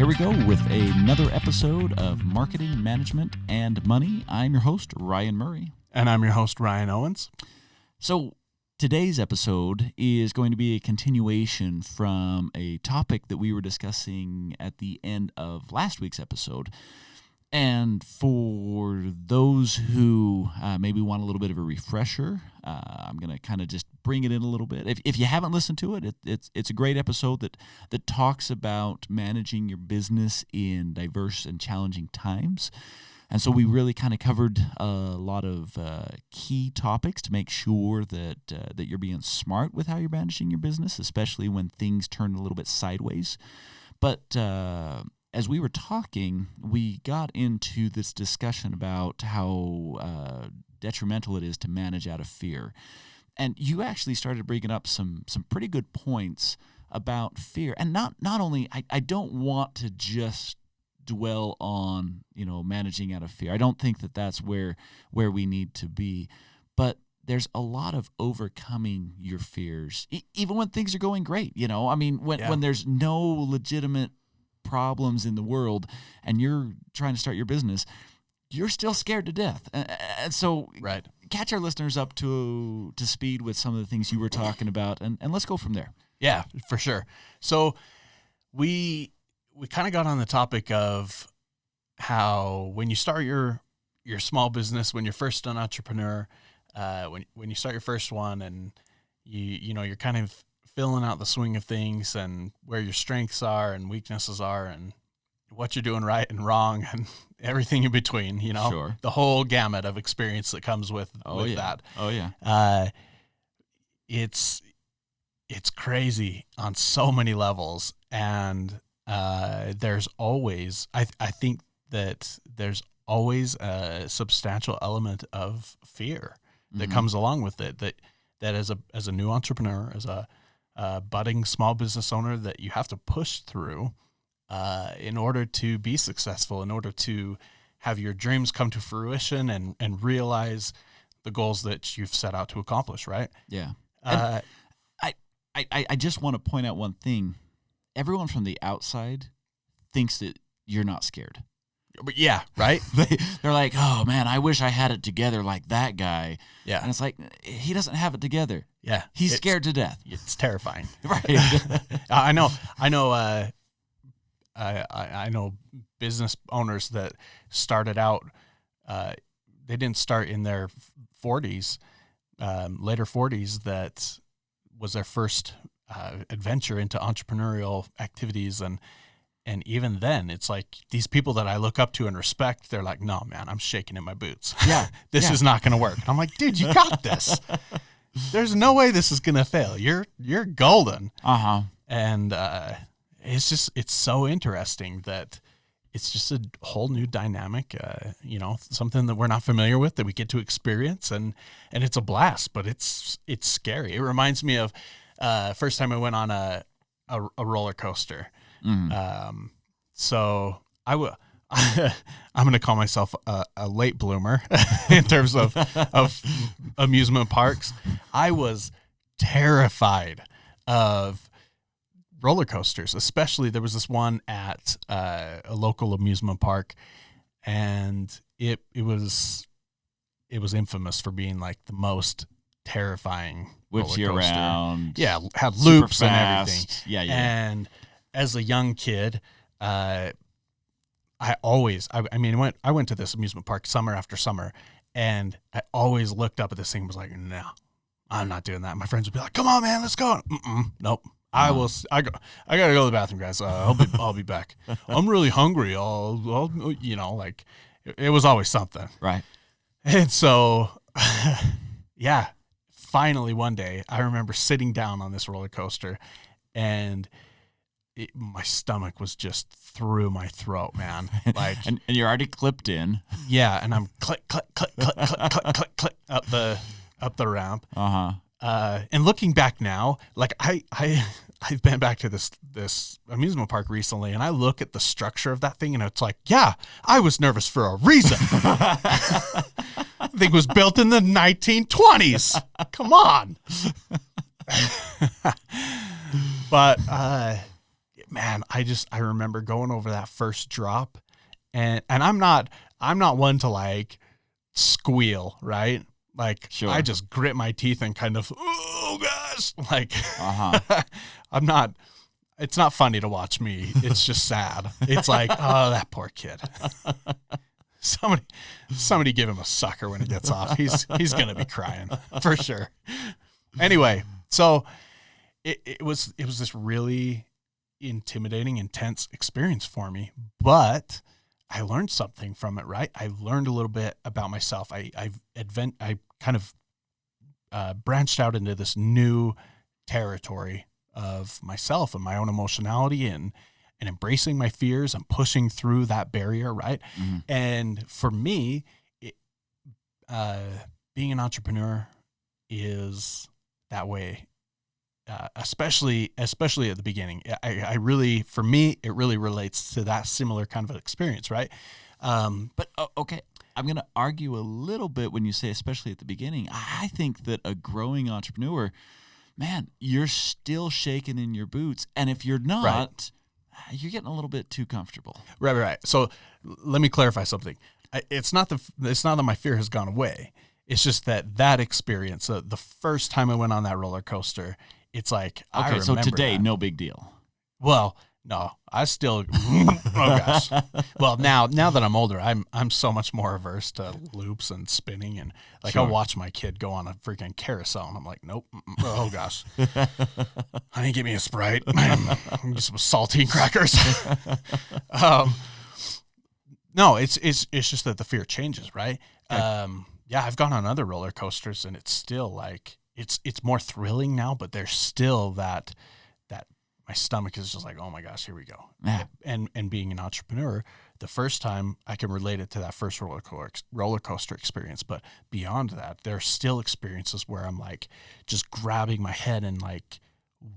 Here we go with another episode of Marketing, Management, and Money. I'm your host, Ryan Murray. And I'm your host, Ryan Owens. So today's episode is going to be a continuation from a topic that we were discussing at the end of last week's episode. And for those who maybe want a little bit of a refresher, I'm going to kind of just bring it in a little bit. If you haven't listened to it, it's a great episode that talks about managing your business in diverse and challenging times. And so we really kind of covered a lot of key topics to make sure that you're being smart with how you're managing your business, especially when things turn a little bit sideways. But as we were talking, we got into this discussion about how detrimental it is to manage out of fear. And you actually started bringing up some pretty good points about fear. And not only, I don't want to just dwell on, managing out of fear. I don't think that that's where we need to be. But there's a lot of overcoming your fears, even when things are going great. When there's no legitimate problems in the world and you're trying to start your business, you're still scared to death. And so right. Catch our listeners up to speed with some of the things you were talking about, and let's go from there. Yeah, for sure. So we kind of got on the topic of how when you start your small business, when you're first an entrepreneur, when you start your first one and you're kind of filling out the swing of things and where your strengths are and weaknesses are and what you're doing right and wrong and everything in between, Sure. The whole gamut of experience that comes with that. Oh yeah. It's crazy on so many levels. And there's always, I think that there's always a substantial element of fear that comes along with it, that as a new entrepreneur, as a budding small business owner, that you have to push through in order to be successful, in order to have your dreams come to fruition and realize the goals that you've set out to accomplish, right? Yeah. I just want to point out one thing. Everyone from the outside thinks that you're not scared. But yeah, right? They're like, oh, man, I wish I had it together like that guy. Yeah. And it's like, he doesn't have it together. Yeah. He's scared to death. It's terrifying. Right. I know business owners that started out, they didn't start in their 40s, later 40s, that was their first adventure into entrepreneurial activities. And even then, it's like these people that I look up to and respect, they're like, no, man, I'm shaking in my boots. Yeah. This is not going to work. I'm like, dude, you got this. There's no way this is going to fail. You're golden. Uh-huh. And it's so interesting that it's just a whole new dynamic, something that we're not familiar with that we get to experience. And it's a blast, but it's scary. It reminds me of first time I went on a roller coaster. Mm-hmm. So I'm going to call myself a late bloomer in terms of amusement parks. I was terrified of roller coasters, especially there was this one at a local amusement park, and it was infamous for being like the most terrifying Whips you roller coaster. Around. Yeah, had loops and everything. Yeah. And as a young kid, I went to this amusement park summer after summer, and I always looked up at this thing and was like, no, I'm not doing that. My friends would be like, come on, man, let's go. Nope. I gotta go to the bathroom, guys. I'll be back. I'm really hungry. It was always something. Right. And so, yeah, finally one day I remember sitting down on this roller coaster, and my stomach was just through my throat, man. Like, and you're already clipped in. Yeah, and I'm click, click, click, click, click, click, click, click up the ramp. And looking back now, like I've been back to this amusement park recently, and I look at the structure of that thing, and it's like, yeah, I was nervous for a reason. The thing was built in the 1920s. Come on. But man, I remember going over that first drop, and I'm not one to like squeal, right? Like, Sure. I just grit my teeth and kind of, oh gosh, like, I'm not, it's not funny to watch me. It's just sad. It's like, oh, that poor kid. Somebody give him a sucker when he gets off. He's going to be crying for sure. Anyway, so it was this really intimidating, intense experience for me, but I learned something from it, right? I learned a little bit about myself. I kind of branched out into this new territory of myself and my own emotionality and embracing my fears and pushing through that barrier, right? Mm-hmm. And for me, being an entrepreneur is that way. Especially at the beginning, I really, for me, it really relates to that similar kind of experience, right? Okay, I'm going to argue a little bit when you say especially at the beginning. I think that a growing entrepreneur, man, you're still shaking in your boots, and if you're not, you're getting a little bit too comfortable. Right. So let me clarify something. It's not that my fear has gone away. It's just that experience, the first time I went on that roller coaster. It's like, okay, so today, no big deal. Well, no, I still, oh gosh. Well, now that I'm older, I'm so much more averse to loops and spinning, and like, Sure. I'll watch my kid go on a freaking carousel and I'm like, nope. Oh gosh. Honey, give me a Sprite. Give me some saltine crackers. No, it's just that the fear changes, right? Okay. Yeah, I've gone on other roller coasters and it's still like, it's more thrilling now, but there's still that my stomach is just like, oh my gosh, here we go. Yeah. And being an entrepreneur, the first time I can relate it to that first roller coaster experience, but beyond that, there are still experiences where I'm like just grabbing my head and like,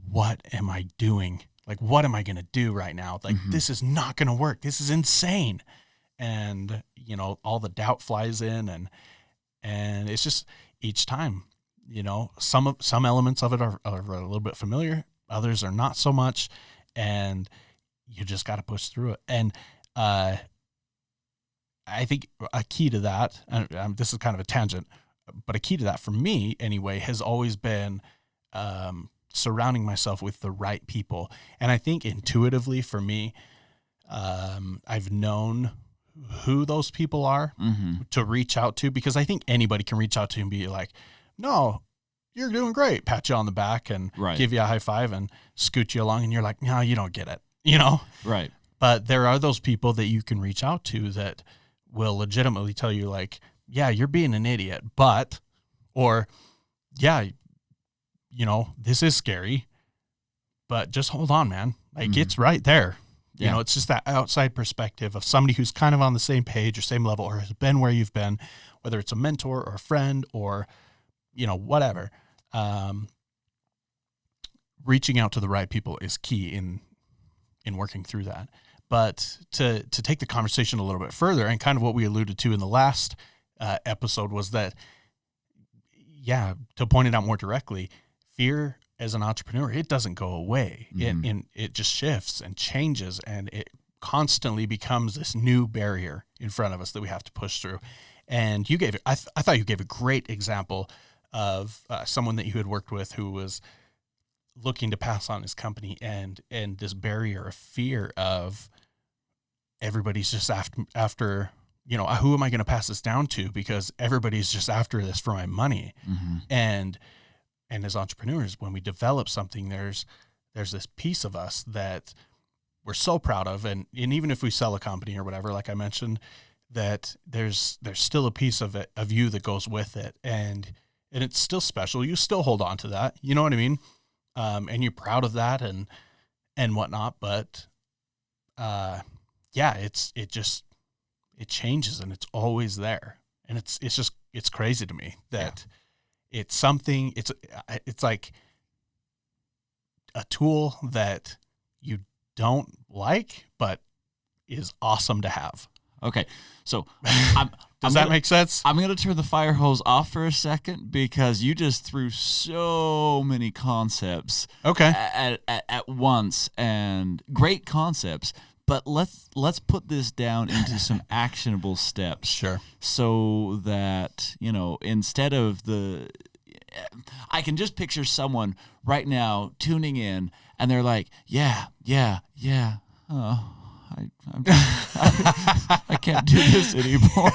what am I doing? Like, what am I going to do right now? Like, this is not going to work. This is insane. And, all the doubt flies in and it's just each time, some elements of it are a little bit familiar. Others are not so much. And you just got to push through it. And, I think a key to that, and this is kind of a tangent, but a key to that for me anyway, has always been, surrounding myself with the right people. And I think intuitively for me, I've known who those people are to reach out to, because I think anybody can reach out to and be like, no, you're doing great, pat you on the back and give you a high five and scoot you along. And you're like, no, you don't get it, Right. But there are those people that you can reach out to that will legitimately tell you like, yeah, you're being an idiot, or yeah, this is scary, but just hold on, man. Like it's right there. Yeah. It's just that outside perspective of somebody who's kind of on the same page or same level or has been where you've been, whether it's a mentor or a friend or, whatever. Reaching out to the right people is key in working through that. But to take the conversation a little bit further, and kind of what we alluded to in the last episode was that, to point it out more directly, fear as an entrepreneur, it doesn't go away. It just shifts and changes, and it constantly becomes this new barrier in front of us that we have to push through. And you gave, I thought you gave a great example of someone that you had worked with who was looking to pass on his company, and this barrier of fear of everybody's just after who am I going to pass this down to, because everybody's just after this for my money. And as entrepreneurs, when we develop something, there's this piece of us that we're so proud of. And even if we sell a company or whatever, like I mentioned, that there's still a piece of it, of you that goes with it. And it's still special. You still hold on to that. You know what I mean? And you're proud of that and whatnot. But, it changes and it's always there. And it's crazy to me that it's something, it's like a tool that you don't like, but is awesome to have. Okay. So Does that make sense? I'm going to turn the fire hose off for a second because you just threw so many concepts at once, and great concepts. But let's put this down into some actionable steps. Sure. So that, instead of I can just picture someone right now tuning in and they're like, yeah. Oh, I can't do this anymore.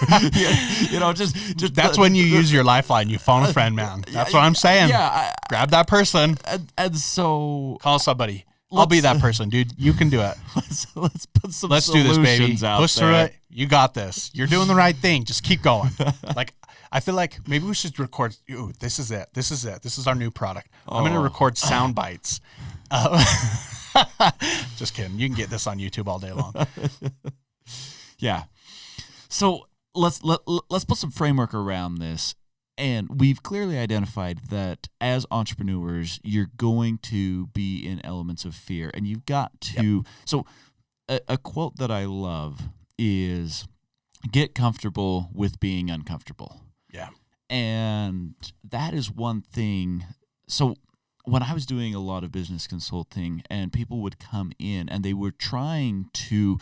Just that's when you use your lifeline. You phone a friend, man. That's what I'm saying. Yeah, grab that person and so call somebody. I'll be that person, dude. You can do it. Let's put some. Let's do this, baby. Out Push through it. You got this. You're doing the right thing. Just keep going. Like, I feel like maybe we should record. Ooh, this is it. This is our new product. I'm going to record sound bites. Just kidding. You can get this on YouTube all day long. Yeah. So let's put some framework around this. And we've clearly identified that as entrepreneurs, you're going to be in elements of fear, and you've got to. Yep. So a quote that I love is, "Get comfortable with being uncomfortable." Yeah. And that is one thing. So when I was doing a lot of business consulting and people would come in and they were trying to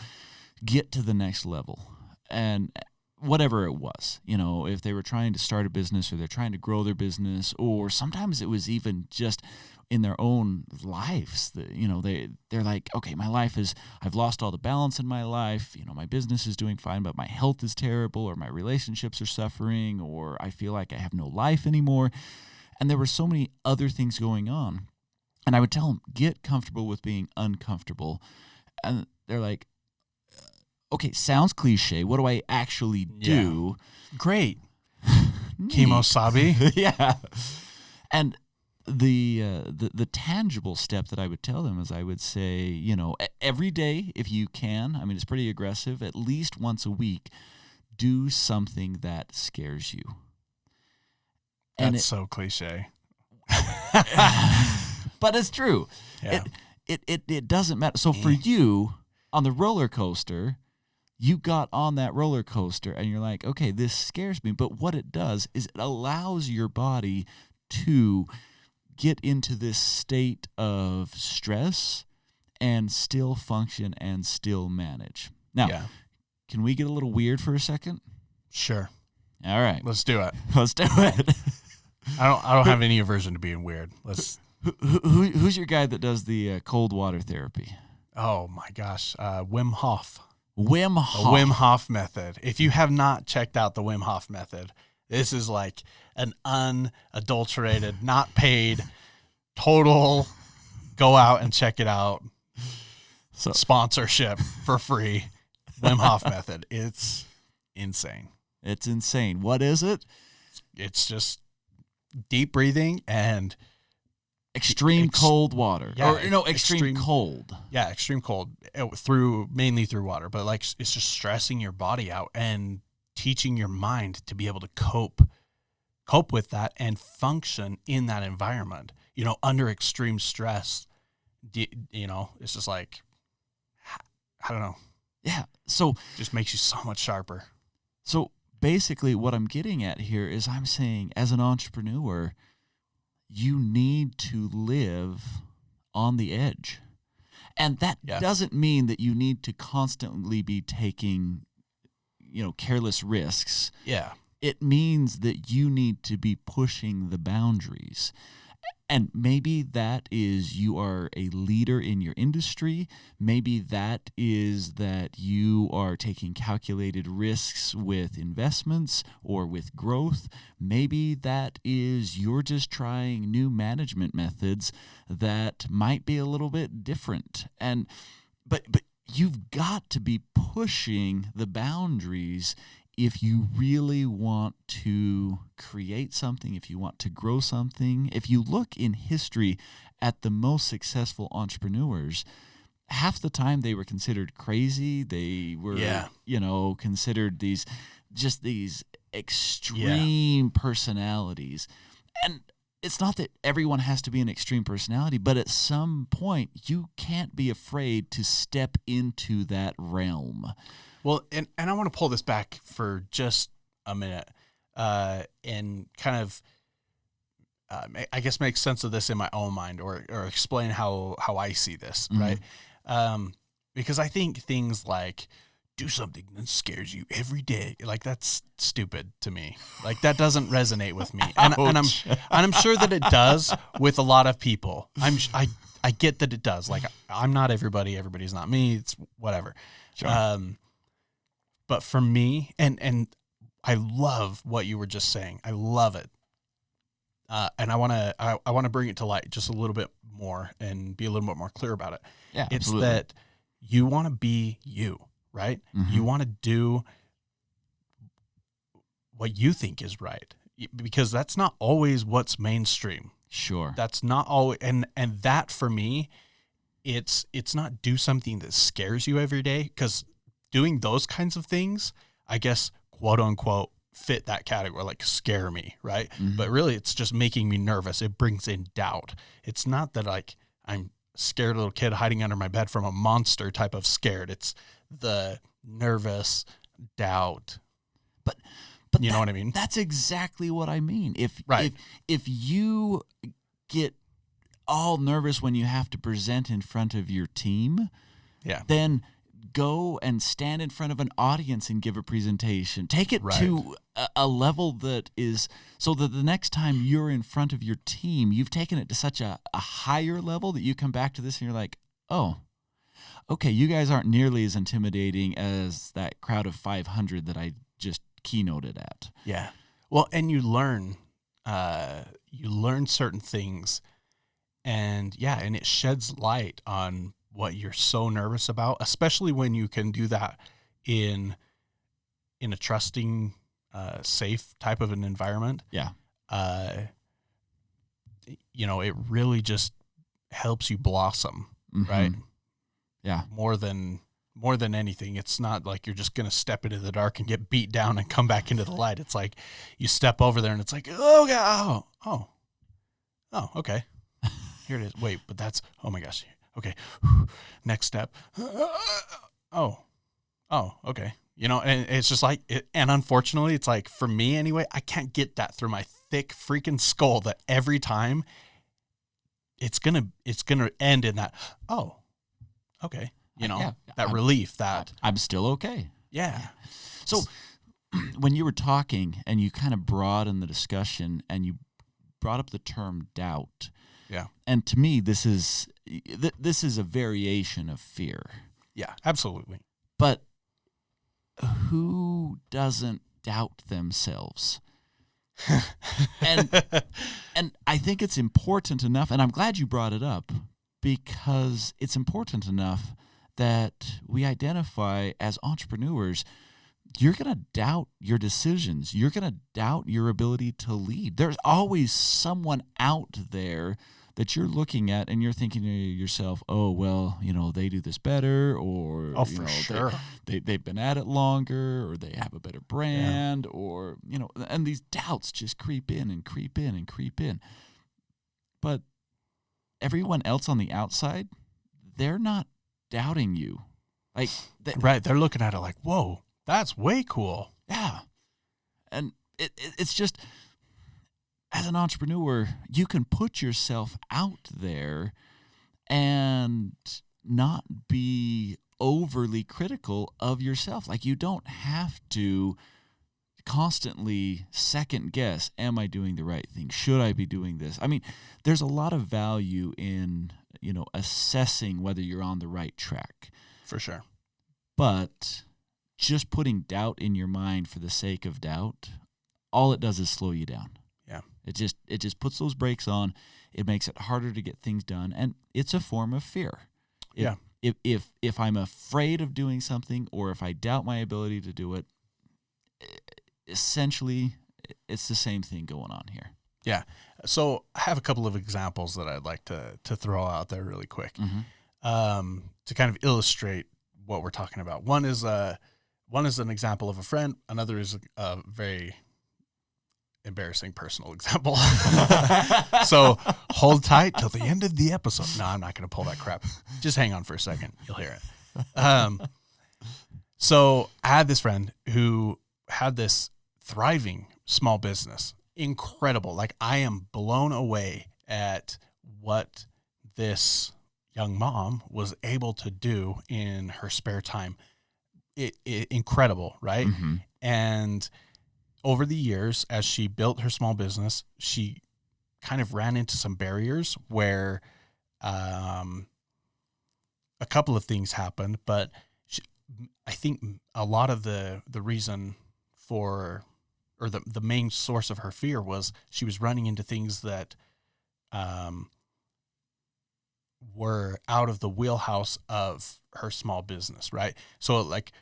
get to the next level, and whatever it was, if they were trying to start a business or they're trying to grow their business, or sometimes it was even just in their own lives that, they're like, okay, my life I've lost all the balance in my life. My business is doing fine, but my health is terrible, or my relationships are suffering, or I feel like I have no life anymore. And there were so many other things going on. And I would tell them, get comfortable with being uncomfortable. And they're like, okay, sounds cliche. What do I actually do? Yeah. Great. Kemosabe. Yeah. And the tangible step that I would tell them is I would say, every day, if you can, it's pretty aggressive, at least once a week, do something that scares you. That's so cliche. But it's true. Yeah. It doesn't matter. So for you, on the roller coaster, you got on that roller coaster and you're like, okay, this scares me. But what it does is it allows your body to get into this state of stress and still function and still manage. Now, Can we get a little weird for a second? Sure. All right. Let's do it. Let's do it. I don't have any aversion to being weird. Who's your guy that does the cold water therapy? Oh my gosh, Wim Hof. Wim Hof. The Wim Hof method. If you have not checked out the Wim Hof method, this is like an unadulterated, not paid, total, go out and check it out, sponsorship for free, Wim Hof method. It's insane. It's insane. What is it? It's just deep breathing and extreme cold water. Yeah, or extreme cold. Yeah, extreme cold mainly through water, but like it's just stressing your body out and teaching your mind to be able to cope with that and function in that environment. Under extreme stress, it's just like, I don't know. Yeah. So just makes you so much sharper. So basically what I'm getting at here is I'm saying, as an entrepreneur, you need to live on the edge. And that doesn't mean that you need to constantly be taking, careless risks. Yeah. It means that you need to be pushing the boundaries. And maybe that is you are a leader in your industry. Maybe that is that you are taking calculated risks with investments or with growth. Maybe that is you're just trying new management methods that might be a little bit different. But you've got to be pushing the boundaries if you really want to create something, if you want to grow something. If you look in history at the most successful entrepreneurs, half the time they were considered crazy. They were, considered these extreme personalities. And it's not that everyone has to be an extreme personality, but at some point you can't be afraid to step into that realm. Well, and I want to pull this back for just a minute and kind of, I guess, make sense of this in my own mind, or explain how I see this, right? Because I think things like do something that scares you every day, like that's stupid to me. Like that doesn't resonate with me, and I'm sure that it does with a lot of people. I get that it does. Like I'm not everybody. Everybody's not me. It's whatever. Sure. But for me, and I love what you were just saying. I love it. And I want to bring it to light just a little bit more and be a little bit more clear about it. Yeah, it's absolutely. that you want to be you, right? Mm-hmm. You want to do what you think is right, because that's not always what's mainstream. Sure. That's not always, and that for me, it's not do something that scares you every day, because doing those kinds of things, I guess, quote unquote, fit that category, like scare me, right? Mm-hmm. But really it's just making me nervous. It brings in doubt. It's not that like I'm scared little kid hiding under my bed from a monster type of scared. It's the nervous doubt. But you know what I mean? That's exactly what I mean. If you get all nervous when you have to present in front of your team, then go and stand in front of an audience and give a presentation. Take it to a level that is so that the next time you're in front of your team, you've taken it to such a higher level that you come back to this and you're like, oh, okay, you guys aren't nearly as intimidating as that crowd of 500 that I just keynoted at. Yeah. Well, and you learn certain things, and it sheds light on what you're so nervous about, especially when you can do that in a trusting, safe type of an environment. Yeah. It really just helps you blossom, Mm-hmm. right? Yeah. More than anything. It's not like you're just going to step into the dark and get beat down and come back into the light. It's like you step over there and it's like, oh God, oh, okay. Here it is. Wait, but that's, oh my gosh. Okay. Next step. Oh, okay. And it's just like, and unfortunately, it's like, for me anyway, I can't get that through my thick freaking skull that every time it's gonna end in that, oh, okay. That relief that I'm still okay. Yeah. So when you were talking and you kind of broadened the discussion and you brought up the term doubt. Yeah. And to me, this is a variation of fear. Yeah, absolutely. But who doesn't doubt themselves? and I think it's important enough, and I'm glad you brought it up, because it's important enough that we identify as entrepreneurs, you're going to doubt your decisions. You're going to doubt your ability to lead. There's always someone out there that you're looking at and you're thinking to yourself, oh, well, they do this better, or sure. they've been at it longer, or they have a better brand, or, and these doubts just creep in and creep in and creep in. But everyone else on the outside, they're not doubting you. Like, right. They're looking at it like, whoa, that's way cool. Yeah. And it's just, as an entrepreneur, you can put yourself out there and not be overly critical of yourself. Like, you don't have to constantly second guess, am I doing the right thing? Should I be doing this? I mean, there's a lot of value in, assessing whether you're on the right track. For sure. But just putting doubt in your mind for the sake of doubt, all it does is slow you down. Yeah. It just puts those brakes on. It makes it harder to get things done, and it's a form of fear. If I'm afraid of doing something, or if I doubt my ability to do it, essentially it's the same thing going on here. Yeah. So I have a couple of examples that I'd like to throw out there really quick, to kind of illustrate what we're talking about. One is an example of a friend. Another is a very embarrassing personal example. So hold tight till the end of the episode. No, I'm not going to pull that crap. Just hang on for a second. You'll hear it. So I had this friend who had this thriving small business. Incredible. Like, I am blown away at what this young mom was able to do in her spare time. Incredible, right? Mm-hmm. And over the years, as she built her small business, she kind of ran into some barriers where a couple of things happened, but I think a lot of the reason for, or the main source of her fear was she was running into things that were out of the wheelhouse of her small business, right? So like,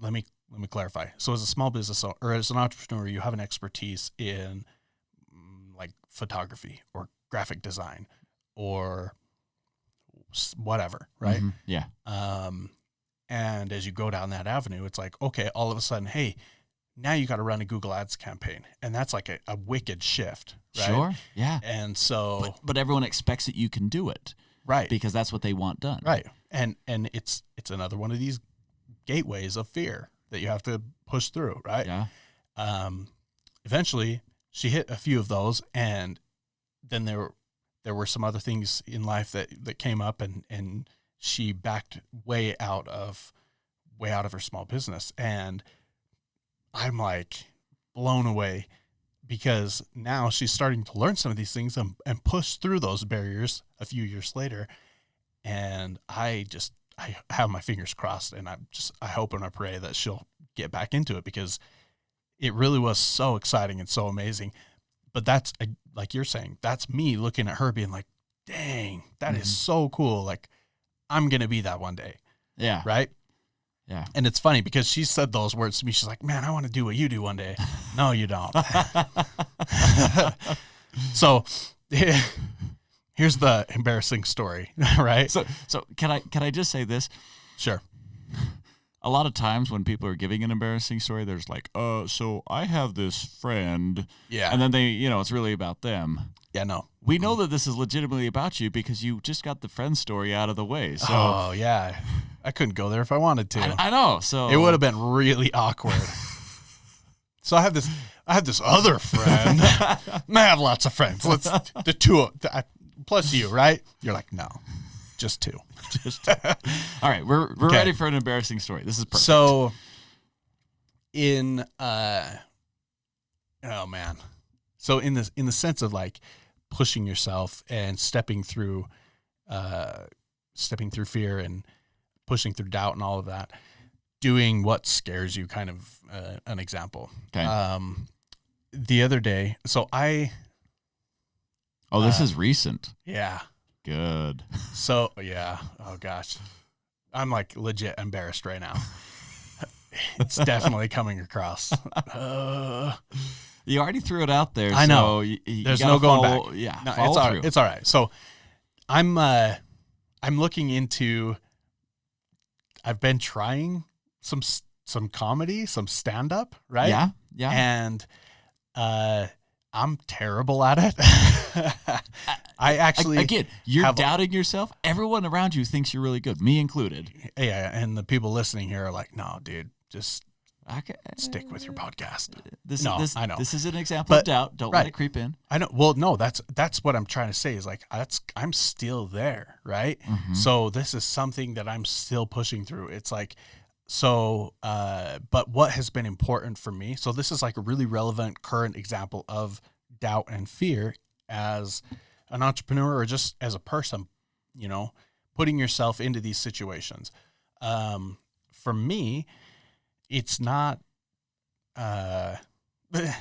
let me clarify. So as a small business or as an entrepreneur, you have an expertise in like photography or graphic design or whatever, right? Mm-hmm. Yeah. And as you go down that avenue, it's like, okay, all of a sudden, hey, now you got to run a Google Ads campaign. And that's like a wicked shift, right? Sure. Yeah. And so, but everyone expects that you can do it, right? Because that's what they want done, right? And it's another one of these gateways of fear that you have to push through, right? Yeah. Eventually, she hit a few of those, and then there were some other things in life that came up, and she backed way out of her small business, and I'm like blown away because now she's starting to learn some of these things and push through those barriers a few years later. And I have my fingers crossed, and I hope and I pray that she'll get back into it because it really was so exciting and so amazing. But that's, like you're saying, that's me looking at her being like, dang, that is so cool. Like, I'm going to be that one day. Yeah. Right? Yeah. And it's funny because she said those words to me. She's like, man, I want to do what you do one day. No, you don't. So here's the embarrassing story, right? So can I just say this? Sure. A lot of times when people are giving an embarrassing story, there's like, so I have this friend. Yeah. And then they, it's really about them. Yeah, no. We know that this is legitimately about you because you just got the friend story out of the way. So oh, yeah. I couldn't go there if I wanted to. I know. So it would have been really awkward. So I have this other friend. I have lots of friends. Let's the two plus you, right? You're like, no, just two. All right, we're okay. ready for an embarrassing story. This is perfect. So in oh man. So in the sense of like pushing yourself and stepping through fear and pushing through doubt and all of that, doing what scares you, kind of an example. Okay. The other day, so this is recent. Yeah. Good. So, yeah. Oh, gosh. I'm like legit embarrassed right now. It's definitely coming across. You already threw it out there. I know. So there's no going back. Yeah. No, it's all right. It's all right. So I'm looking into, I've been trying some comedy, some stand-up, right? Yeah. Yeah. And I'm terrible at it. I actually again, you're doubting yourself. Everyone around you thinks you're really good, me included. Yeah, and the people listening here are like, "No, dude, just stick with your podcast." I know. This is an example of doubt. Don't let it creep in. I know. Well, no, that's what I'm trying to say is like I'm still there, right? Mm-hmm. So this is something that I'm still pushing through. It's like so but what has been important for me, so this is like a really relevant current example of doubt and fear as an entrepreneur or just as a person, putting yourself into these situations. For me, it's not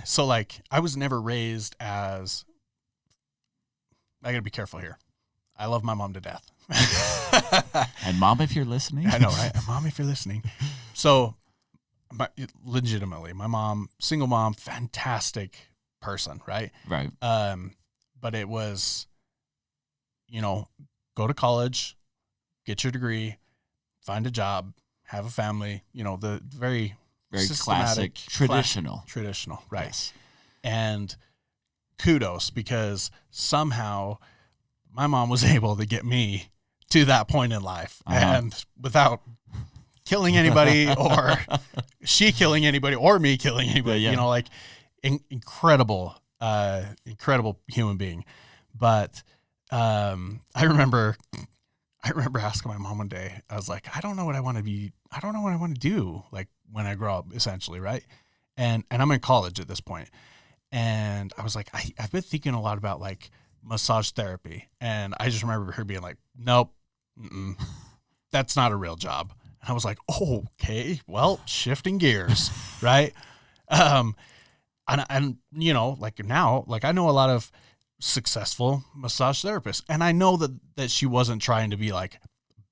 so like I was never raised as, I gotta be careful here. I love my mom to death. And mom, if you're listening. I know, right? Mom, if you're listening. So legitimately, my mom, single mom, fantastic person, right? Right. But it was, go to college, get your degree, find a job, have a family, the very classic, traditional, right? Yes. And kudos, because somehow my mom was able to get me to that point in life, and without killing anybody or she killing anybody or me killing anybody, Yeah. you know, like incredible human being. But I remember asking my mom one day, I was like, I don't know what I want to do like when I grow up, essentially. Right. And I'm in college at this point. And I was like, I've been thinking a lot about like massage therapy. And I just remember her being like, nope, that's not a real job. And I was like, oh, okay, well, shifting gears. Right. And you know, like now, like I know a lot of successful massage therapists, and I know that she wasn't trying to be like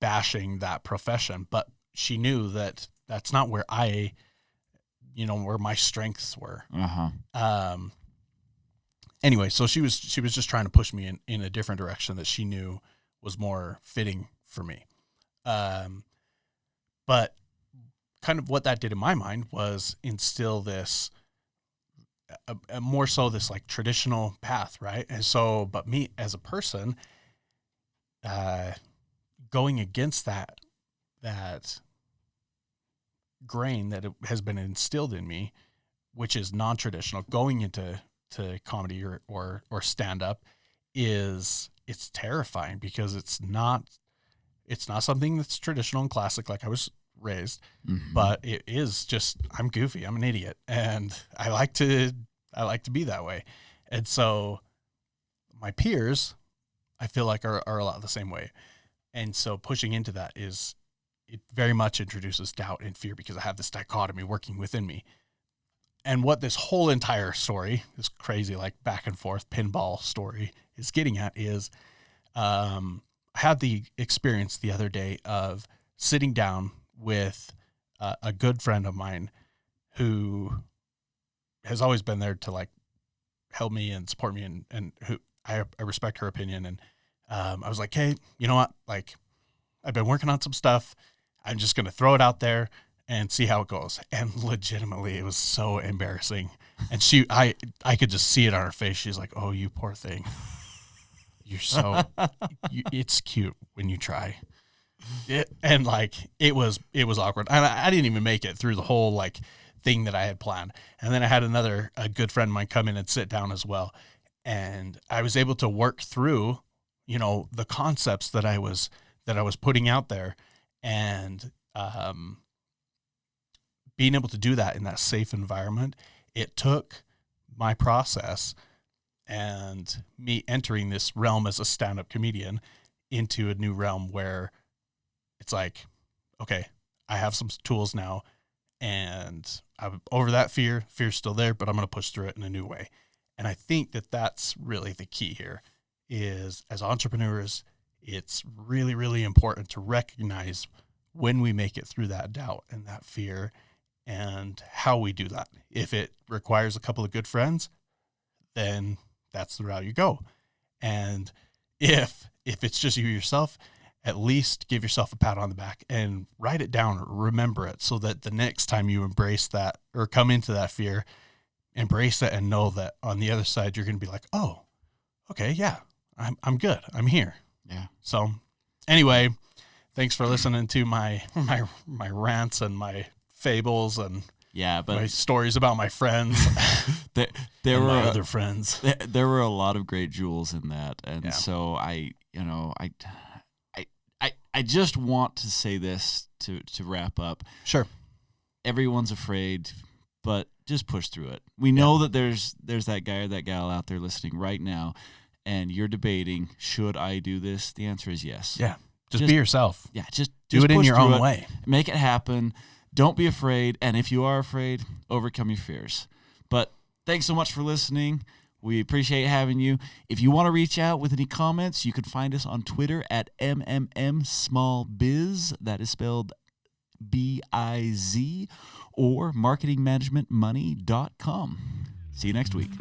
bashing that profession, but she knew that that's not where where my strengths were. Anyway, so she was just trying to push me in a different direction that she knew was more fitting for me. But kind of what that did in my mind was instill this more so this like traditional path, right? And so, but me as a person, going against that grain that has been instilled in me, which is non-traditional, going into comedy or stand up it's terrifying because it's not something that's traditional and classic like I was raised, but it is just, I'm goofy, I'm an idiot, and I like to be that way. And so my peers, I feel like are a lot the same way. And so pushing into that it very much introduces doubt and fear because I have this dichotomy working within me. And what this whole entire story, this crazy like back and forth pinball story is getting at is, I had the experience the other day of sitting down with a good friend of mine who has always been there to like help me and support me and who I respect her opinion. And I was like, hey, you know what? Like I've been working on some stuff. I'm just going to throw it out there and see how it goes. And legitimately, it was so embarrassing. And I could just see it on her face. She's like, oh, you poor thing. It's cute when you try. And like, it was awkward. And I didn't even make it through the whole like thing that I had planned. And then I had a good friend of mine come in and sit down as well. And I was able to work through, you know, the concepts that I was putting out there, and being able to do that in that safe environment. It took my process and me entering this realm as a stand-up comedian into a new realm where it's like, okay, I have some tools now, and I'm over that fear's still there, but I'm going to push through it in a new way. And I think that that's really the key here is, as entrepreneurs, it's really, really important to recognize when we make it through that doubt and that fear and how we do that. If it requires a couple of good friends, then that's the route you go. And if it's just you yourself, at least give yourself a pat on the back and write it down, remember it, so that the next time you embrace that or come into that fear, embrace it and know that on the other side, you're going to be like, oh, okay, yeah, I'm good. I'm here. Yeah. So anyway, thanks for listening to my rants and my fables and my stories about my friends. there were my other friends. There were a lot of great jewels in that. And so I just want to say this to wrap up. Sure. Everyone's afraid, but just push through it. We know that there's that guy or that gal out there listening right now, and you're debating, should I do this? The answer is yes. Yeah. Just be yourself. Yeah. Just do it in your own way. Make it happen. Don't be afraid. And if you are afraid, overcome your fears. But thanks so much for listening. We appreciate having you. If you want to reach out with any comments, you can find us on Twitter at MMMSmallBiz. That is spelled BIZ, or marketingmanagementmoney.com. See you next week.